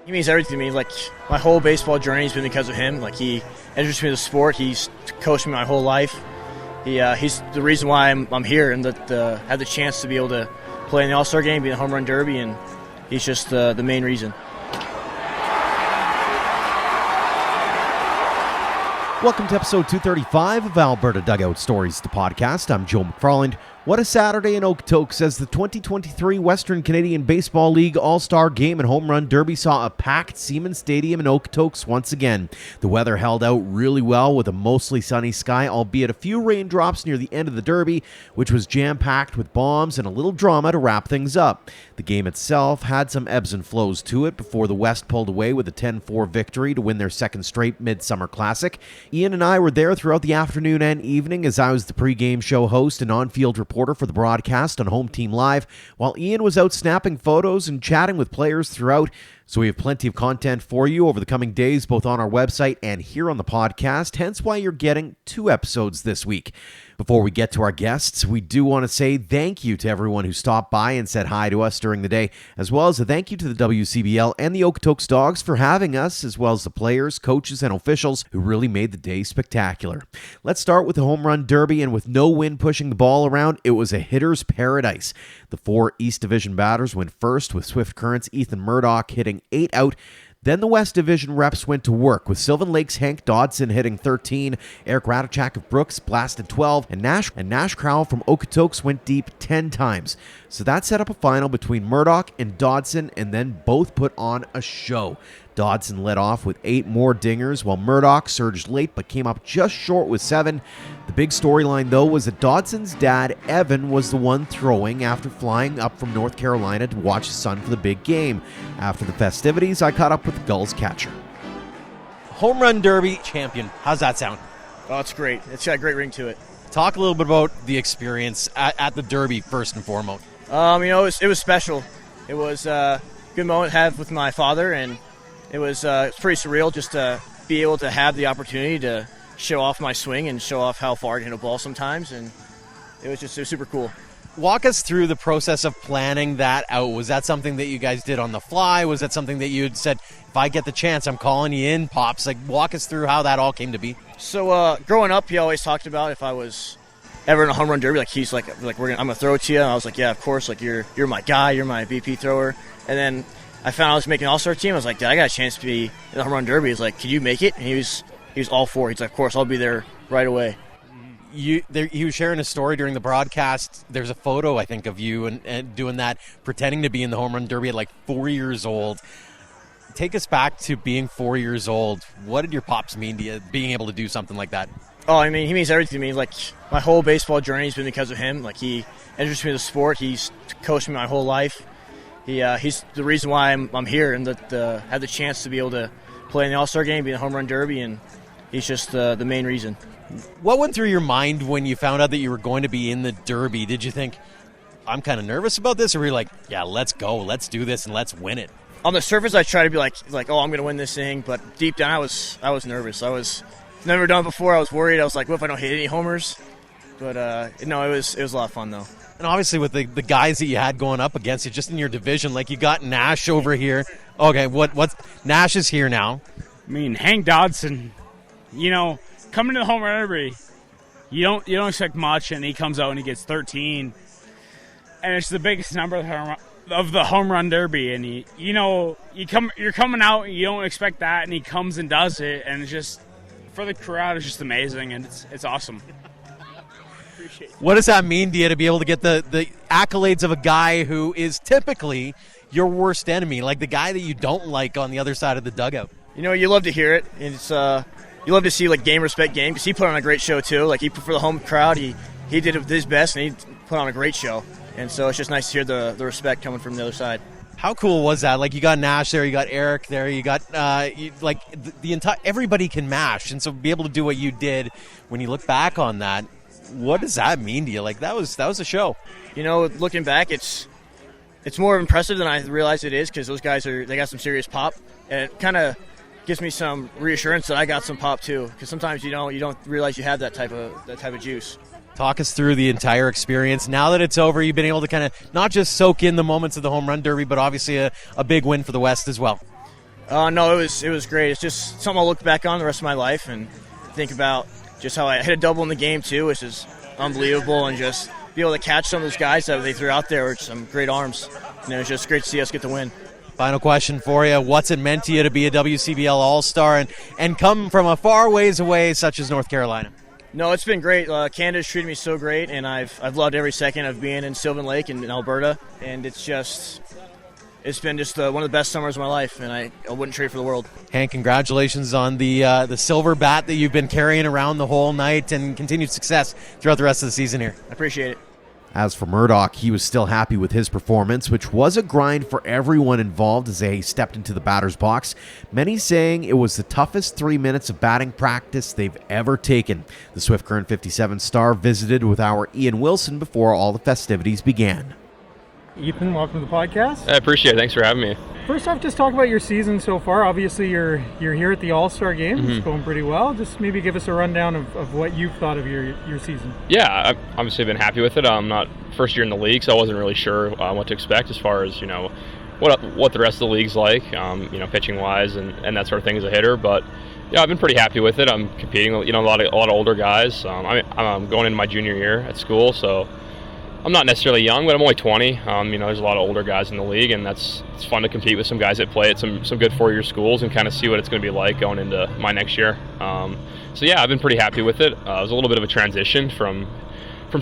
He means everything to me. Like, my whole baseball journey has been because of him. Like, he introduced me to the sport. He's coached me my whole life. He's the reason why I'm here and had the chance to be able to play in the All-Star game, be in the Home Run Derby, and he's just the main reason. Welcome to episode 235 of Alberta Dugout Stories, the podcast. I'm Joe McFarland. What a Saturday in Okotoks as the 2023 Western Canadian Baseball League All-Star Game and Home Run Derby saw a packed Siemens Stadium in Okotoks once again. The weather held out really well with a mostly sunny sky, albeit a few raindrops near the end of the Derby, which was jam-packed with bombs and a little drama to wrap things up. The game itself had some ebbs and flows to it before the West pulled away with a 10-4 victory to win their second straight Midsummer Classic. Ian and I were there throughout the afternoon and evening as I was the pregame show host and on-field reporter for the broadcast on Home Team Live, while Ian was out snapping photos and chatting with players throughout. So we have plenty of content for you over the coming days, both on our website and here on the podcast, hence why you're getting 2 episodes this week. Before we get to our guests, we do want to say thank you to everyone who stopped by and said hi to us during the day, as well as a thank you to the WCBL and the Okotoks Dawgs for having us, as well as the players, coaches, and officials who really made the day spectacular. Let's start with the Home Run Derby, and with no wind pushing the ball around, it was a hitter's paradise. The 4 East Division batters went first, with Swift Current's Ethan Murdoch hitting 8 out. Then the West Division reps went to work, with Sylvan Lake's Hank Dodson hitting 13, Eric Radachak of Brooks blasted 12, and Nash Crowell from Okotoks went deep 10 times. So that set up a final between Murdoch and Dodson, and then both put on a show. Dodson led off with 8 more dingers, while Murdoch surged late but came up just short with 7. The big storyline, though, was that Dodson's dad, Evan, was the one throwing after flying up from North Carolina to watch his son for the big game. After the festivities, I caught up with the Gulls catcher. Home Run Derby champion. How's that sound? Oh, it's great. It's got a great ring to it. Talk a little bit about the experience at the Derby first and foremost. It was special. It was a good moment to have with my father, and it was pretty surreal just to be able to have the opportunity to show off my swing and show off how far I can hit a ball sometimes, and it was super cool. Walk us through the process of planning that out. Was that something that you guys did on the fly? Was that something that you had said, if I get the chance, I'm calling you in, Pops? Like, walk us through how that all came to be. So growing up, he always talked about if I was ever in a home run derby, like he's like I'm gonna throw it to you. And I was like, yeah, of course. Like you're my guy. You're my VP thrower. And then I found out I was making an all-star team. I was like, Dad, I got a chance to be in the home run derby. He's like, can you make it? And he was all for it. He's like, of course, I'll be there right away. He was sharing a story during the broadcast. There's a photo, I think, of you and doing that, pretending to be in the home run derby at like 4 years old. Take us back to being 4 years old. What did your pops mean to you, being able to do something like that? Oh, I mean, he means everything to me. Like, my whole baseball journey has been because of him. Like, he introduced me to the sport. He's coached me my whole life. He's the reason why I'm here and had the chance to be able to play in the All-Star game, be in the home run derby, and he's just the main reason. What went through your mind when you found out that you were going to be in the derby? Did you think, I'm kind of nervous about this, or were you like, yeah, let's go, let's do this, and let's win it? On the surface, I try to be like, oh, I'm going to win this thing, but deep down, I was nervous. I was never done it before. I was worried. I was like, what if I don't hit any homers? But no, it was a lot of fun though. And obviously with the guys that you had going up against you, just in your division, like you got Nash over here. Okay, what's Nash is here now. I mean, Hank Dodson, coming to the home run derby, you don't expect much, and he comes out and he gets 13, and it's the biggest number of the home run derby, and you're coming out and you don't expect that, and he comes and does it, and it's just, for the crowd, it's just amazing, and it's awesome. What does that mean to you to be able to get the accolades of a guy who is typically your worst enemy, like the guy that you don't like on the other side of the dugout? You love to hear it, and it's you love to see like game respect game, because he put on a great show too. Like for the home crowd, he did it with his best, and he put on a great show, and so it's just nice to hear the respect coming from the other side. How cool was that? Like, you got Nash there, you got Eric there, you got the entire everybody can mash, and so be able to do what you did. When you look back on that, what does that mean to you? Like, that was a show. Looking back, it's more impressive than I realized it is, because those guys they got some serious pop, and it kind of gives me some reassurance that I got some pop too, because sometimes you don't realize you have that type of juice. Talk us through the entire experience. Now that it's over, you've been able to kind of not just soak in the moments of the home run derby, but obviously a big win for the West as well. No, it was great. It's just something I'll look back on the rest of my life and think about just how I hit a double in the game too, which is unbelievable, and just be able to catch some of those guys that they threw out there with some great arms. And it was just great to see us get the win. Final question for you. What's it meant to you to be a WCBL All-Star and come from a far ways away such as North Carolina? No, it's been great. Canada's treated me so great, and I've loved every second of being in Sylvan Lake and in Alberta. And it's been just one of the best summers of my life, and I wouldn't trade for the world. Hank, congratulations on the silver bat that you've been carrying around the whole night, and continued success throughout the rest of the season here. I appreciate it. As for Murdoch, he was still happy with his performance, which was a grind for everyone involved as they stepped into the batter's box, many saying it was the toughest 3 minutes of batting practice they've ever taken. The Swift Current 57 star visited with our Ian Wilson before all the festivities began. Ethan, welcome to the podcast. I appreciate it. Thanks for having me. First off, just talk about your season so far. Obviously, you're here at the All-Star game. Mm-hmm. It's going pretty well. Just maybe give us a rundown of what you've thought of your season. Yeah, I've obviously been happy with it. I'm not first year in the league, so I wasn't really sure what to expect as far as, what the rest of the league's like, pitching-wise and that sort of thing as a hitter. But, yeah, I've been pretty happy with it. I'm competing, a lot of older guys. I'm going into my junior year at school, so I'm not necessarily young, but I'm only 20. There's a lot of older guys in the league, and it's fun to compete with some guys that play at some good four-year schools and kind of see what it's going to be like going into my next year. I've been pretty happy with it. It was a little bit of a transition from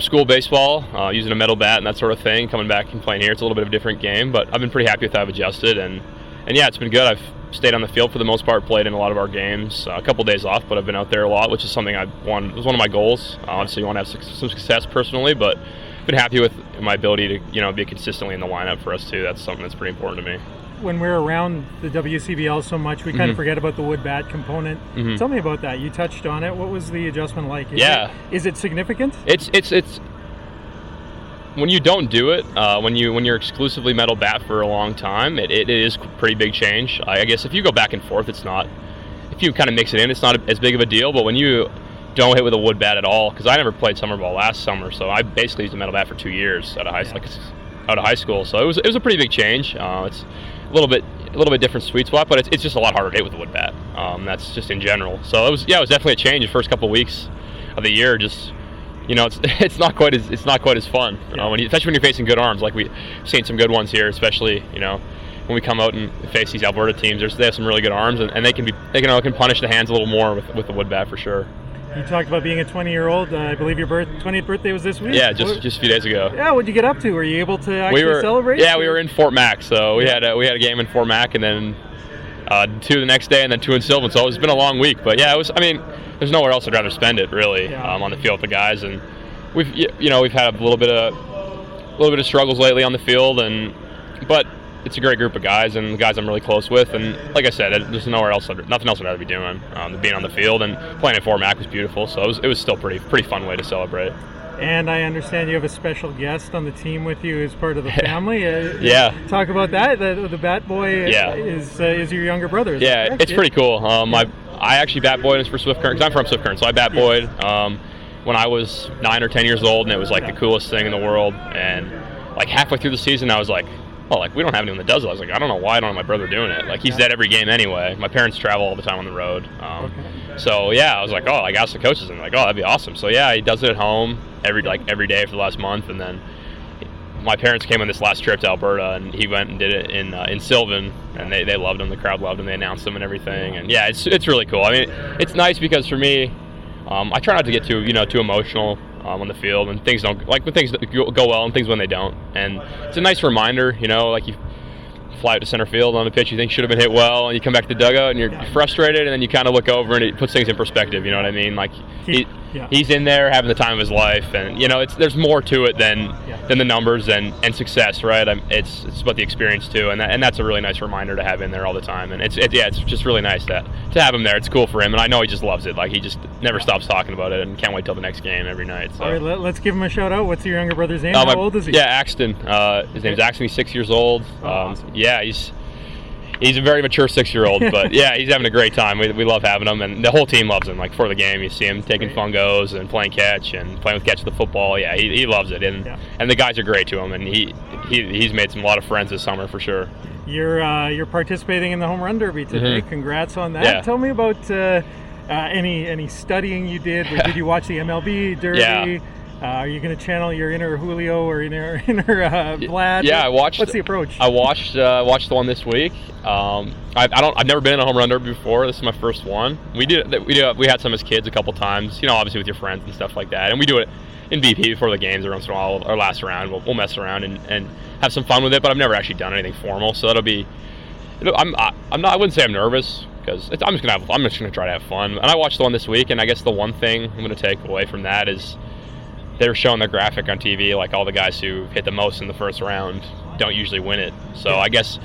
school baseball, using a metal bat and that sort of thing, coming back and playing here. It's a little bit of a different game, but I've been pretty happy with how I've adjusted, and yeah, it's been good. I've stayed on the field for the most part, played in a lot of our games, a couple days off, but I've been out there a lot, which is something it was one of my goals. Obviously, you want to have some success personally, but been happy with my ability to be consistently in the lineup for us too. That's something that's pretty important to me. When we're around the WCBL so much, we kind of forget about the wood bat component. Mm-hmm. Tell me about that. You touched on it. What was the adjustment like? Is it significant? It's when you don't do it, when you're exclusively metal bat for a long time, it is a pretty big change. I guess if you go back and forth, it's not. If you kind of mix it in, it's not as big of a deal. But when you don't hit with a wood bat at all, because I never played summer ball last summer, so I basically used a metal bat for 2 years out of high school. So it was a pretty big change. It's a little bit different sweet spot, but it's just a lot harder to hit with a wood bat. That's just in general. So it was definitely a change the first couple of weeks of the year. Just it's not quite as fun especially when you're facing good arms. Like we've seen some good ones here, especially when we come out and face these Alberta teams. They have some really good arms, and they can punish the hands a little more with the wood bat for sure. You talked about being a 20-year-old. I believe your 20th birthday was this week? Yeah, just a few days ago. Yeah, what'd you get up to? Were you able to actually celebrate? Yeah, we were in Fort Mac, so we had a game in Fort Mac, and then 2 the next day, and then 2 in Sylvan. So it's been a long week, but yeah, there's nowhere else I'd rather spend it really on the field with the guys, and we've had a little bit of struggles lately on the field, but it's a great group of guys, and the guys I'm really close with, and like I said, there's nothing else I'd rather be doing. Being on the field and playing at Fort Mac was beautiful, so it was still pretty fun way to celebrate. And I understand you have a special guest on the team with you as part of the family. Talk about that. The bat boy is your younger brother. It's pretty cool. I actually bat boyed for Swift Current, because I'm from Swift Current, so I bat boyed when I was 9 or 10 years old, and it was like the coolest thing in the world. And like halfway through the season, I was like, we don't have anyone that does it. I was like, I don't know why I don't have my brother doing it. Like, he's dead every game anyway. My parents travel all the time on the road. So, I was like, I asked the coaches, and like, that'd be awesome. So, he does it at home every day for the last month. And then my parents came on this last trip to Alberta, and he went and did it in Sylvan, and they loved him. The crowd loved him. They announced him and everything. And, it's really cool. I mean, it's nice because for me, I try not to get too emotional on the field, and things don't, like when things go well and things when they don't. And it's a nice reminder, like you fly out to center field on a pitch you think should have been hit well, and you come back to the dugout and you're frustrated, and then you kind of look over and it puts things in perspective. You know what I mean? Like he's in there having the time of his life, and there's more to it than the numbers and success, right? It's about the experience too, and that's a really nice reminder to have in there all the time. And it's just really nice to have him there. It's cool for him, and I know he just loves it. Like he just never stops talking about it, and can't wait till the next game every night. So. All right, let's give him a shout out. What's your younger brother's name? How old is he? Yeah, Axton. His name's Axton. He's 6 years old. Awesome. Yeah, he's a very mature 6-year-old, but he's having a great time. We love having him, and the whole team loves him. Like before the game, you see him taking fungos and playing catch and playing with catch the football. Yeah, he loves it, and the guys are great to him, and he's made a lot of friends this summer for sure. You're participating in the Home Run Derby today. Congrats on that. Yeah. Tell me about any studying you did. Did you watch the MLB Derby? Yeah. Are you going to channel your inner Julio or inner Vlad? Yeah, I watched. What's the approach? I watched the one this week. I've never been in a home run derby before. This is my first one. We had some as kids a couple times. Obviously with your friends and stuff like that. And we do it in BP before the games. Every once in a while, our last round, we'll mess around and have some fun with it. But I've never actually done anything formal, so that'll be. I wouldn't say I'm nervous because I'm just gonna try to have fun. And I watched the one this week, and I guess the one thing I'm gonna take away from that is. They were showing the graphic on TV, like all the guys who hit the most in the first round don't usually win it. So I guess,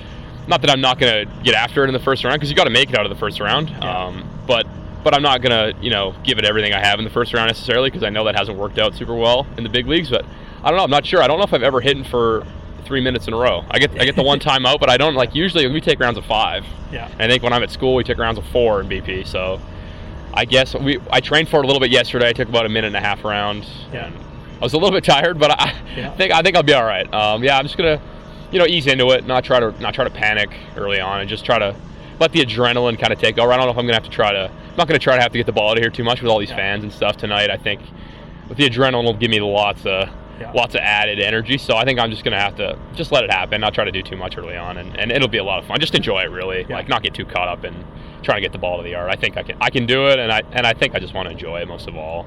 not that I'm not going to get after it in the first round, because you got to make it out of the first round. Yeah. But I'm not going to, give it everything I have in the first round necessarily, because I know that hasn't worked out super well in the big leagues. But I don't know. I'm not sure. I don't know if I've ever hit for 3 minutes in a row. I get the one time out, but I don't usually we take rounds of 5. Yeah. And I think when I'm at school, we take rounds of 4 in BP. So. I guess I trained for it a little bit yesterday. I took about a minute and a half round. Yeah. I was a little bit tired, but I think I'll be all right. I'm just gonna, ease into it, not try to panic early on, and just try to let the adrenaline kind of take over. I don't know if I'm not gonna try to have to get the ball out of here too much with all these fans and stuff tonight. I think with the adrenaline will give me lots of added energy. So I think I'm just gonna have to just let it happen, not try to do too much early on, and it'll be a lot of fun. Just enjoy it really, not get too caught up in trying to get the ball to the yard. I think I can do it, and I think I just want to enjoy it most of all.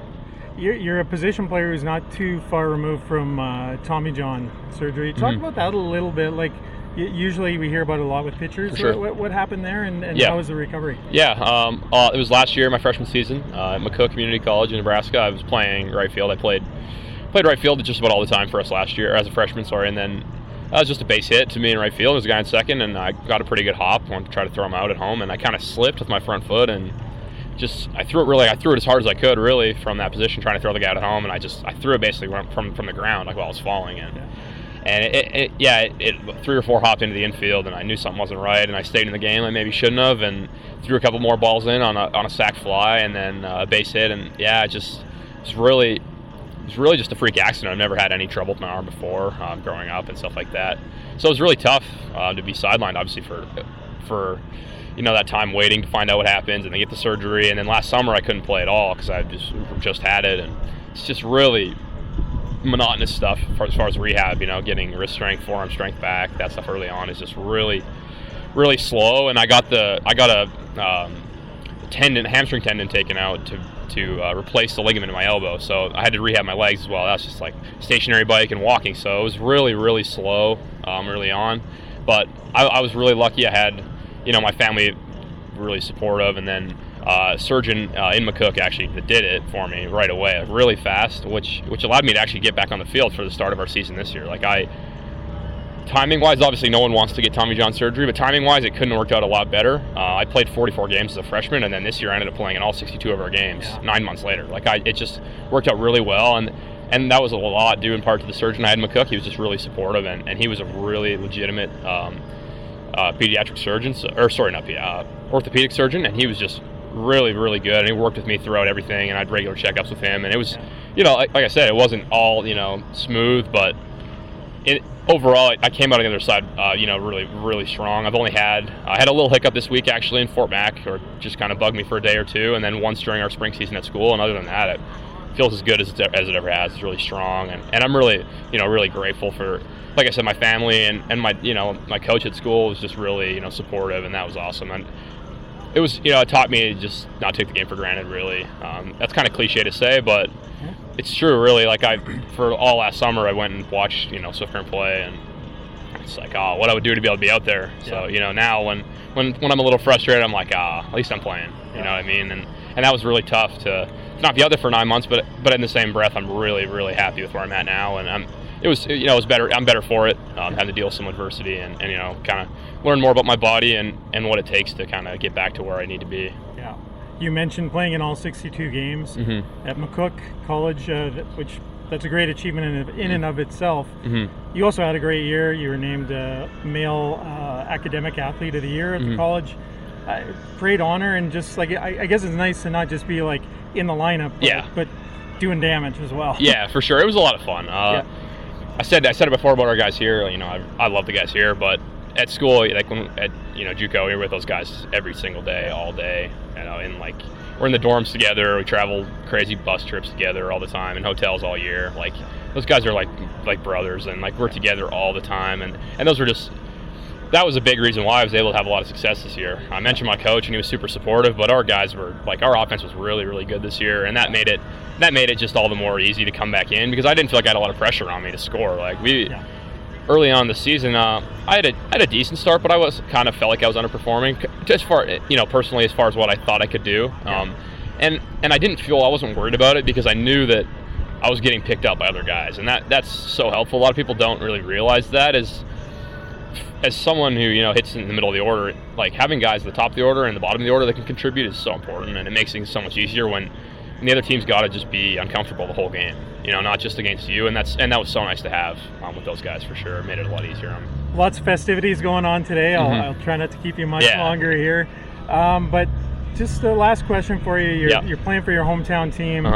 You're a position player who's not too far removed from Tommy John surgery. Talk about that a little bit. Like usually we hear about it a lot with pitchers. Sure. What happened there, and how was the recovery? Yeah, it was last year, my freshman season at McCook Community College in Nebraska. I was playing right field. I played right field just about all the time for us last year as a freshman. And then that was just a base hit to me in right field. There was a guy in second, and I got a pretty good hop. Wanted to try to throw him out at home, and I kind of slipped with my front foot and. I threw it as hard as I could, really, from that position, trying to throw the guy out at home, and I threw it basically from the ground, like while I was falling in. And it 3 or 4 hopped into the infield, and I knew something wasn't right, and I stayed in the game. I maybe shouldn't have, and threw a couple more balls in on a sac fly, and then a base hit, and it was really just a freak accident. I've never had any trouble with my arm before, growing up and stuff like that. So it was really tough to be sidelined, obviously, for that time waiting to find out what happens and then get the surgery. And then last summer I couldn't play at all because I just had it, and it's just really monotonous stuff as far as rehab. Getting wrist strength, forearm strength back, that stuff early on is just really, really slow. And I got a hamstring tendon taken out to replace the ligament in my elbow, so I had to rehab my legs as well. That's just like stationary bike and walking, so it was really, really slow early on. But I was really lucky. I had my family really supportive, and then a surgeon in McCook actually that did it for me right away, really fast, which allowed me to actually get back on the field for the start of our season this year. Timing-wise, obviously no one wants to get Tommy John surgery, but timing-wise it couldn't have worked out a lot better. I played 44 games as a freshman, and then this year I ended up playing in all 62 of our games 9 months later. It just worked out really well, and that was a lot due in part to the surgeon I had in McCook. He was just really supportive, and he was a really legitimate pediatric surgeon, orthopedic surgeon, and he was just really, really good, and he worked with me throughout everything, and I had regular checkups with him, and it was, like I said, it wasn't all, smooth, but overall, I came out on the other side, really, really strong. I had a little hiccup this week actually in Fort Mac, or just kind of bugged me for a day or two, and then once during our spring season at school, and other than that, it feels as good as it ever has. It's really strong, and I'm really, really grateful for, like I said, my family and my, my coach at school was just really, supportive, and that was awesome. And it was, it taught me to just not take the game for granted, really. That's kind of cliche to say, but it's true, really. For all last summer, I went and watched, Swift Current play, and it's like, what I would do to be able to be out there. So, now when I'm a little frustrated, I'm like, at least I'm playing. You know what I mean? And that was really tough to not be out there for 9 months, but in the same breath, I'm really, really happy with where I'm at now, and it was better. I'm better for it. Having to deal with some adversity and kind of learn more about my body and what it takes to kind of get back to where I need to be. Yeah. You mentioned playing in all 62 games at McCook College, which that's a great achievement in and of itself. You also had a great year. You were named Male Academic Athlete of the Year at the college. Great honor, and just I guess it's nice to not just be in the lineup, but doing damage as well. Yeah, for sure. It was a lot of fun. I said it before about our guys here. I love the guys here, but at school, like when at JUCO, you're with those guys every single day, all day. And like we're in the dorms together. We travel crazy bus trips together all the time, and hotels all year. Like those guys are like brothers, and like we're together all the time. And those were just. That was a big reason why I was able to have a lot of success this year. I mentioned my coach, and he was super supportive, but our guys were like, our offense was really, really good this year, and that made it just all the more easy to come back in because I didn't feel like I had a lot of pressure on me to score. Like early on in the season, I had a decent start, but I felt like I was underperforming as far, personally as far as what I thought I could do. And I didn't feel I wasn't worried about it because I knew that I was getting picked up by other guys, and that's so helpful. A lot of people don't really realize that as someone who hits in the middle of the order, like having guys at the top of the order and the bottom of the order that can contribute is so important, and it makes things so much easier when the other team's got to just be uncomfortable the whole game, not just against you, and that was so nice to have with those guys for sure. It made it a lot easier on me. Lots of festivities going on today. I'll try not to keep you much longer here, but just the last question for you. You're playing for your hometown team,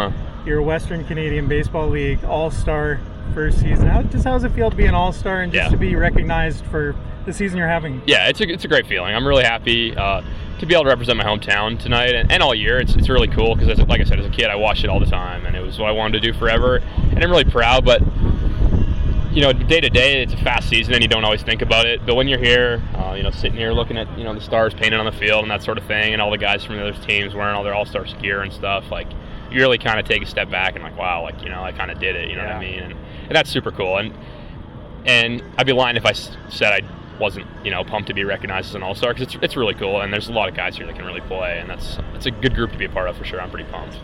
your Western Canadian Baseball League All-Star first season. How does it feel to be an All-Star and just to be recognized for the season you're having? Yeah, it's a great feeling. I'm really happy to be able to represent my hometown tonight and all year. It's really cool because, like I said, as a kid, I watched it all the time, and it was what I wanted to do forever. And I'm really proud, but day to day, it's a fast season, and you don't always think about it. But when you're here, sitting here looking at the stars painted on the field and that sort of thing, and all the guys from the other teams wearing all their All-Stars gear and stuff, like you really kind of take a step back and like, wow, like I kind of did it. You know what I mean? And that's super cool. And I'd be lying if I said I wasn't pumped to be recognized as an All-Star because it's really cool, and there's a lot of guys here that can really play, and it's a good group to be a part of for sure. I'm pretty pumped.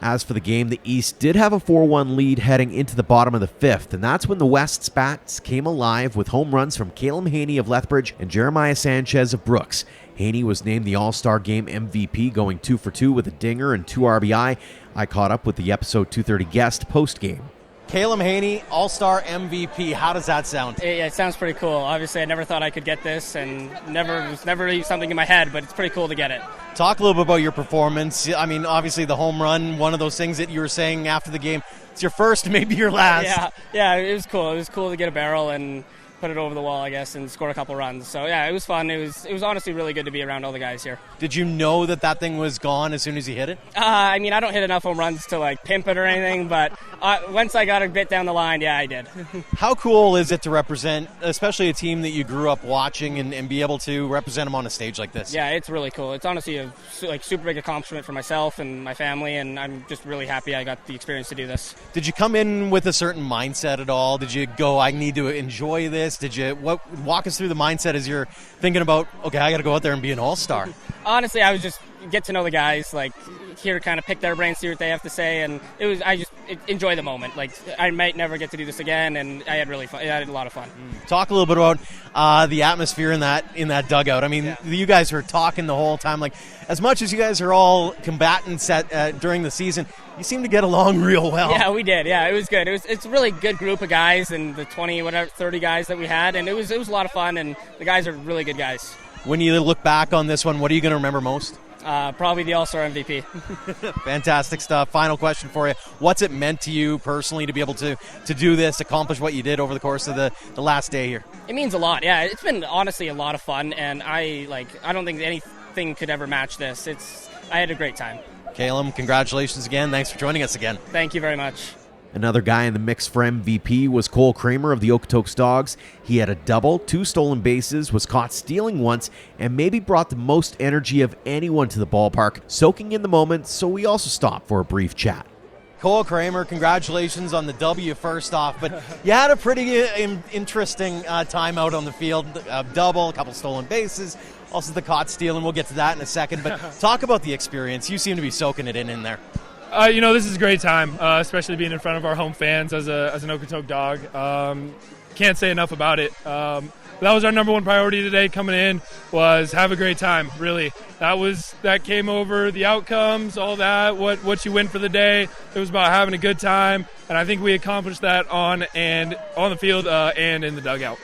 As for the game, the East did have a 4-1 lead heading into the bottom of the fifth, and that's when the West's bats came alive with home runs from Kalem Haney of Lethbridge and Jeremiah Sanchez of Brooks. Haney was named the All-Star Game MVP, going 2 for 2 with a dinger and 2 RBI. I caught up with the episode 230 guest post-game. Kalem Haney, All-Star MVP. How does that sound? It sounds pretty cool. Obviously, I never thought I could get this, and it was never even something in my head, but it's pretty cool to get it. Talk a little bit about your performance. I mean, obviously the home run, one of those things that you were saying after the game, it's your first, maybe your last. Yeah, it was cool. It was cool to get a barrel and put it over the wall, I guess, and score a couple runs. So, yeah, it was fun. It was honestly really good to be around all the guys here. Did you know that thing was gone as soon as you hit it? I mean, I don't hit enough home runs to, pimp it or anything, but once I got a bit down the line, yeah, I did. How cool is it to represent, especially a team that you grew up watching and be able to represent them on a stage like this? Yeah, it's really cool. It's honestly a super big accomplishment for myself and my family, and I'm just really happy I got the experience to do this. Did you come in with a certain mindset at all? Did you go, I need to enjoy this? Walk us through the mindset as you're thinking about, okay, I got to go out there and be an all-star? Honestly, I was just get to know the guys, here kind of pick their brains, see what they have to say, and I just enjoy the moment. I might never get to do this again, and I had really fun. I had a lot of fun. Talk a little bit about the atmosphere in that dugout. I mean, you guys were talking the whole time. As much as you guys are all combatants during the season, you seem to get along real well. Yeah, we did. Yeah, it was good. It's a really good group of guys, and the 30 guys that we had, and it was a lot of fun, and the guys are really good guys. When you look back on this one, what are you going to remember most? Probably the All-Star MVP. Fantastic stuff. Final question for you. What's it meant to you personally to be able to do this, accomplish what you did over the course of the last day here? It means a lot. Yeah, it's been honestly a lot of fun, and I don't think anything could ever match this. I had a great time. Kalem, congratulations again. Thanks for joining us again. Thank you very much. Another guy in the mix for MVP was Cramer of the Okotoks Dawgs. He had a double, 2 stolen bases, was caught stealing once, and maybe brought the most energy of anyone to the ballpark, soaking in the moment, so we also stopped for a brief chat. Cramer, congratulations on the W first off, but you had a pretty interesting time out on the field. A double, a couple stolen bases, also the caught stealing. We'll get to that in a second, but talk about the experience. You seem to be soaking it in there. This is a great time, especially being in front of our home fans as an Okotoks Dawg. Can't say enough about it. That was our number one priority today coming in, was have a great time, really. That came over the outcomes, all that, what you win for the day. It was about having a good time, and I think we accomplished that on the field and in the dugout.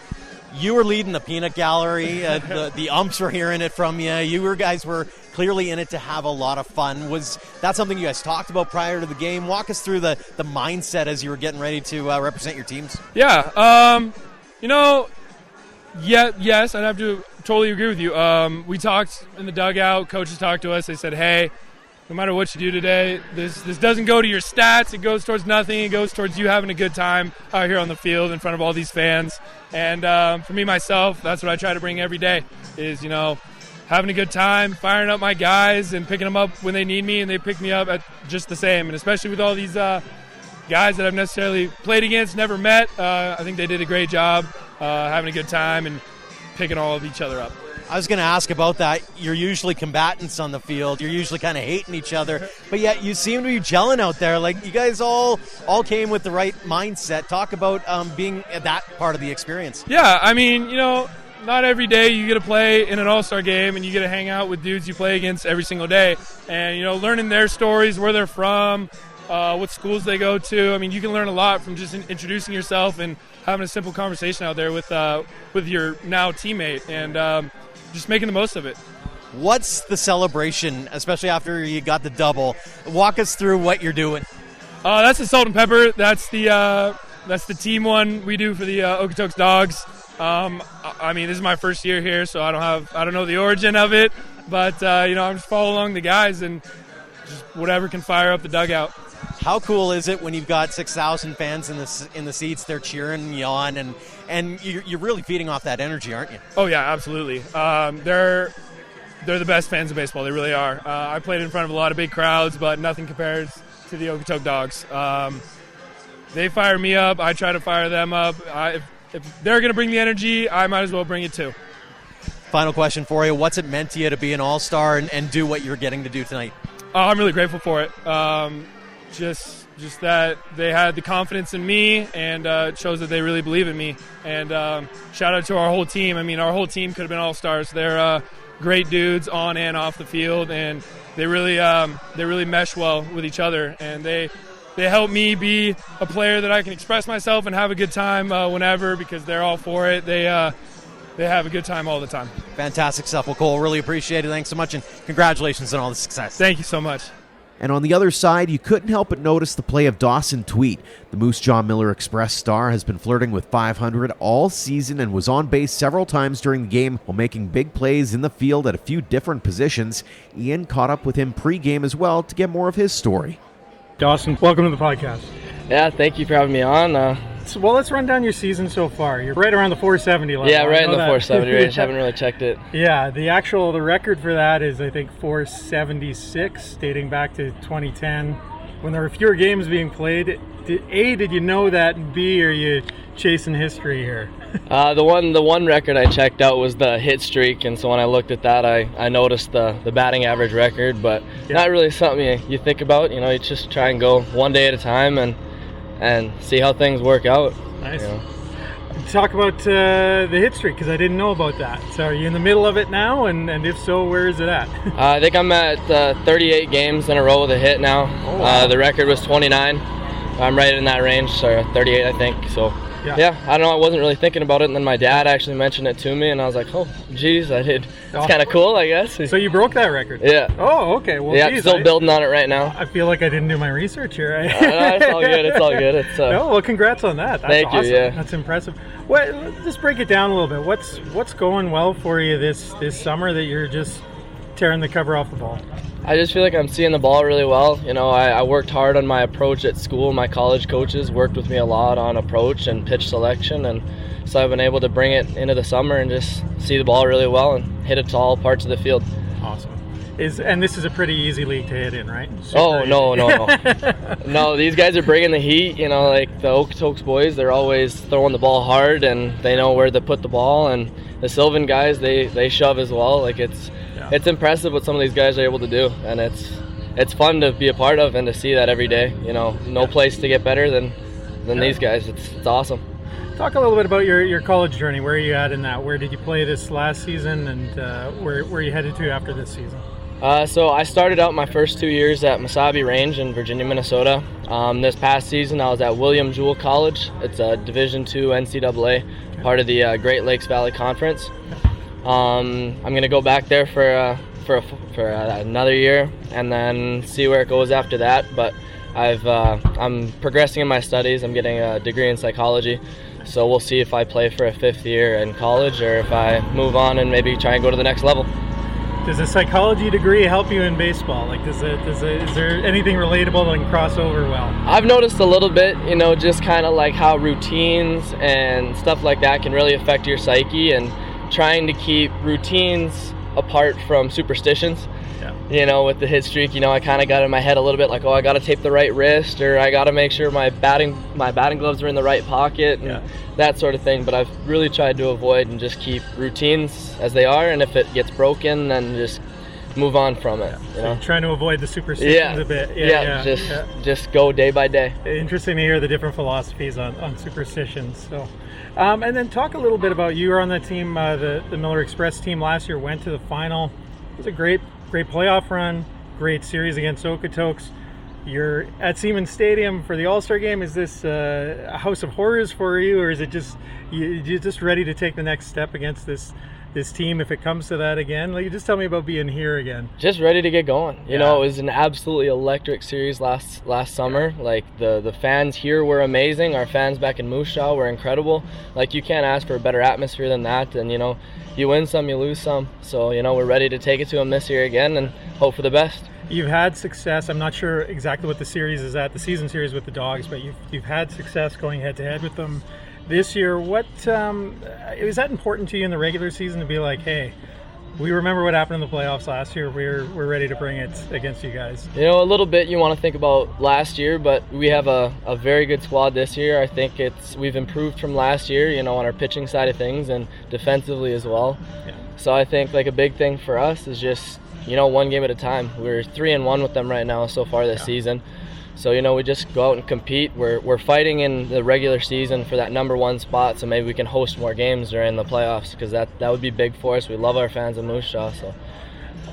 You were leading the peanut gallery. The umps were hearing it from you. You guys were clearly in it to have a lot of fun. Was that something you guys talked about prior to the game? Walk us through the mindset as you were getting ready to represent your teams. Yeah. Yes, I'd have to totally agree with you. We talked in the dugout. Coaches talked to us. They said, hey, no matter what you do today, this doesn't go to your stats. It goes towards nothing. It goes towards you having a good time out here on the field in front of all these fans. And for me, myself, that's what I try to bring every day is, having a good time, firing up my guys and picking them up when they need me, and they pick me up at just the same. And especially with all these guys that I've necessarily played against, never met, I think they did a great job having a good time and picking all of each other up. I was going to ask about that. You're usually combatants on the field. You're usually kind of hating each other, but yet you seem to be gelling out there. Like you guys all came with the right mindset. Talk about being that part of the experience. Yeah, I mean, not every day you get to play in an all-star game and you get to hang out with dudes you play against every single day. And, learning their stories, where they're from, what schools they go to. I mean, you can learn a lot from just introducing yourself and having a simple conversation out there with your now teammate and just making the most of it. What's the celebration, especially after you got the double? Walk us through what you're doing. That's the salt and pepper. That's the team one we do for the Okotoks Dawgs. I mean, this is my first year here, so I don't know the origin of it, but I'm just following along the guys and just whatever can fire up the dugout. How cool is it when you've got 6,000 fans in the seats? They're cheering you on, and you're really feeding off that energy, aren't you? Oh yeah, absolutely. They're the best fans of baseball. They really are. I played in front of a lot of big crowds, but nothing compares to the Okotoks Dawgs. They fire me up. I try to fire them up. If they're going to bring the energy, I might as well bring it too. Final question for you. What's it meant to you to be an all-star and do what you're getting to do tonight? I'm really grateful for it. Just that they had the confidence in me, and it shows that they really believe in me. And shout out to our whole team. I mean, our whole team could have been all-stars. They're great dudes on and off the field, and they really mesh well with each other. And they help me be a player that I can express myself and have a good time whenever, because they're all for it. They have a good time all the time. Fantastic stuff. Well, Cole, really appreciate it. Thanks so much, and congratulations on all the success. Thank you so much. And on the other side, you couldn't help but notice the play of Dawson Tweet. The Moose Jaw Miller Express star has been flirting with 500 all season and was on base several times during the game while making big plays in the field at a few different positions. Ian caught up with him pre-game as well to get more of his story. Dawson, welcome to the podcast. Yeah, thank you for having me on. Well, let's run down your season so far. You're right around the 470 level. Yeah, right in the 470 range. Haven't really checked it. Yeah, the record for that is, I think, 476, dating back to 2010, when there were fewer games being played. Did you know that? And B, are you chasing history here? The one record I checked out was the hit streak, and so when I looked at that, I noticed the batting average record, but not really something you think about. You just try and go one day at a time and see how things work out. Nice. Talk about the hit streak, because I didn't know about that. So are you in the middle of it now, and if so, where is it at? I think I'm at 38 games in a row with a hit now. Oh, wow. The record was 29. I'm right in that range, so 38 I think. So yeah, I don't know, I wasn't really thinking about it, and then my dad actually mentioned it to me, and I was like, oh, geez, I did. It's kind of cool, I guess. So you broke that record? Yeah. Oh, okay. Well, yeah, geez, still building on it right now. I feel like I didn't do my research here. No, it's all good. It's all good. No, well, congrats on that. That's thank awesome. you. Yeah, that's impressive. Let's just break it down a little bit. What's going well for you this summer that you're just tearing the cover off the ball? I just feel like I'm seeing the ball really well. I worked hard on my approach at school. My college coaches worked with me a lot on approach and pitch selection, and so I've been able to bring it into the summer and just see the ball really well and hit it to all parts of the field. Awesome. And this is a pretty easy league to hit in, right? No. No, these guys are bringing the heat. Like the Okotoks boys, they're always throwing the ball hard, and they know where to put the ball. And the Sylvan guys, they shove as well. Like it's impressive what some of these guys are able to do, and it's fun to be a part of and to see that every day. No place to get better than these guys. It's awesome. Talk a little bit about your college journey. Where are you at in that? Where did you play this last season, and where are you headed to after this season? So I started out my first 2 years at Mesabi Range in Virginia, Minnesota. This past season I was at William Jewell College. It's a Division II NCAA, part of the Great Lakes Valley Conference. I'm going to go back there for another year and then see where it goes after that. But I'm progressing in my studies. I'm getting a degree in psychology. So we'll see if I play for a 5th year in college or if I move on and maybe try and go to the next level. Does a psychology degree help you in baseball? Like, is there anything relatable that can cross over well? I've noticed a little bit, just kind of like how routines and stuff like that can really affect your psyche, and trying to keep routines apart from superstitions. With the hit streak, I kind of got in my head a little bit like, I got to tape the right wrist, or I got to make sure my batting gloves are in the right pocket, and that sort of thing. But I've really tried to avoid and just keep routines as they are, and if it gets broken, then just move on from it. So you're trying to avoid the superstitions a bit. Just go day by day. Interesting to hear the different philosophies on superstitions. So, and then talk a little bit about, you were on the team, the Miller Express team last year, went to the final. It was a great playoff run, great series against Okotoks. You're at Siemens Stadium for the All-Star game. Is this a house of horrors for you, or is it just you're just ready to take the next step against this team if it comes to that again? Like, just tell me about being here again. Just ready to get going. It was an absolutely electric series last summer. Like, the fans here were amazing. Our fans back in Moose Jaw were incredible. Like, you can't ask for a better atmosphere than that. And you win some, you lose some. So we're ready to take it to them this year again and hope for the best. You've had success. I'm not sure exactly what the series is at, the season series with the Dogs, but you've had success going head to head with them this year. What is that important to you in the regular season, to be like, hey, we remember what happened in the playoffs last year. We're ready to bring it against you guys? A little bit you want to think about last year, but we have a very good squad this year. I think we've improved from last year, on our pitching side of things and defensively as well. Yeah. So I think like a big thing for us is just, one game at a time. We're 3-1 with them right now so far this season. So, we just go out and compete. We're fighting in the regular season for that number 1 spot, so maybe we can host more games during the playoffs, because that would be big for us. We love our fans in Moose Jaw. So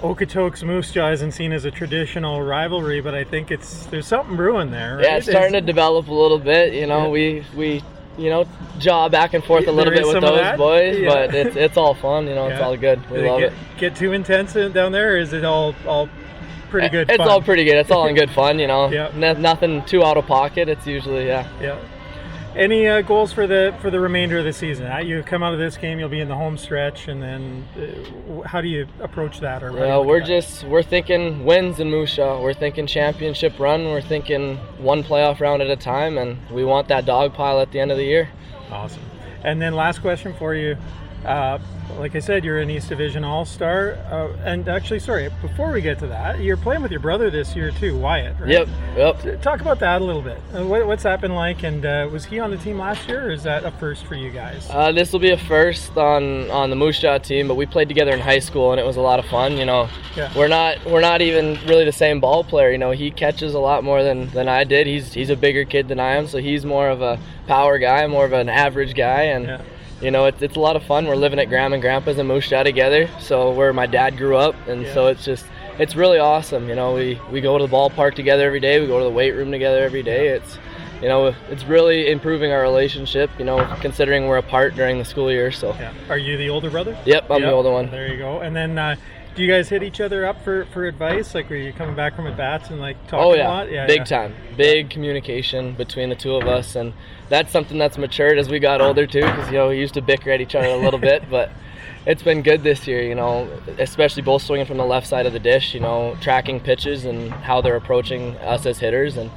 Okotoks Moose Jaw isn't seen as a traditional rivalry, but I think there's something brewing there, right? Yeah, it's starting to develop a little bit. We jaw back and forth a little bit with those boys, but it's all fun. It's all good. We love it. Get too intense down there, or is it all pretty good fun? It's all pretty good. It's all in good fun, Nothing too out of pocket. It's usually, Any goals for the remainder of the season? You come out of this game, you'll be in the home stretch, and then how do you approach that? Or we're thinking wins in Moose Jaw. We're thinking championship run. We're thinking 1 playoff round at a time, and we want that dog pile at the end of the year. Awesome. And then last question for you. Like I said, you're an East Division All-Star. And actually, sorry, before we get to that, you're playing with your brother this year too, Wyatt, right? Yep. Talk about that a little bit. What's that been like? And was he on the team last year, or is that a first for you guys? This will be a first on the Moose Jaw team, but we played together in high school, and it was a lot of fun. We're not even really the same ball player. He catches a lot more than I did. He's a bigger kid than I am, so he's more of a power guy, more of an average guy, and it's a lot of fun. We're living at Grandma and Grandpa's in Moose Jaw together, so where my dad grew up, and so it's really awesome. We go to the ballpark together every day. We go to the weight room together every day. It's really improving our relationship, considering we're apart during the school year. So. Yeah. Are you the older brother? Yep, I'm the older one. There you go. And then do you guys hit each other up for advice? Like, were you coming back from at bats and talking a lot? Yeah, big time. Big communication between the two of us, and that's something that's matured as we got older too, because we used to bicker at each other a little bit, but it's been good this year, especially both swinging from the left side of the dish, tracking pitches and how they're approaching us as hitters, and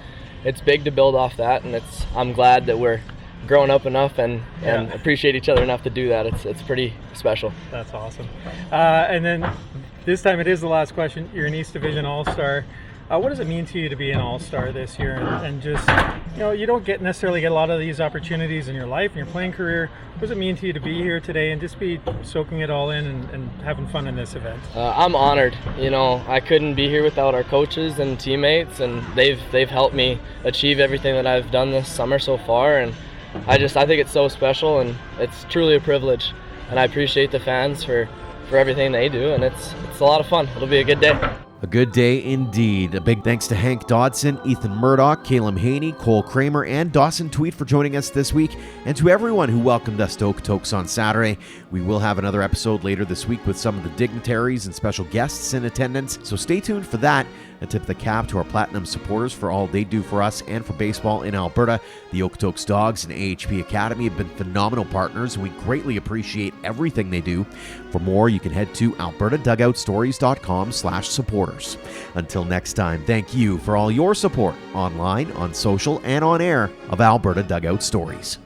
it's big to build off that, and I'm glad that we're grown up enough and appreciate each other enough to do that. It's pretty special. That's awesome. And then this time it is the last question. You're an East Division All-Star. What does it mean to you to be an All-Star this year? And just, you don't necessarily get a lot of these opportunities in your life, in your playing career. What does it mean to you to be here today and just be soaking it all in and having fun in this event? I'm honored. I couldn't be here without our coaches and teammates, and they've helped me achieve everything that I've done this summer so far. And I think it's so special, and it's truly a privilege. And I appreciate the fans for everything they do, and it's a lot of fun. It'll be a good day. A good day indeed. A big thanks to Hank Dodson, Ethan Murdoch, Kalem Haney, Cole Cramer, and Dawson Tweet for joining us this week, and to everyone who welcomed us to Okotoks on Saturday. We will have another episode later this week with some of the dignitaries and special guests in attendance, so stay tuned for that. A tip of the cap to our Platinum supporters for all they do for us and for baseball in Alberta. The Okotoks Dawgs and AHP Academy have been phenomenal partners, and we greatly appreciate everything they do. For more, you can head to albertadugoutstories.com/supporters. Until next time, thank you for all your support online, on social, and on air of Alberta Dugout Stories.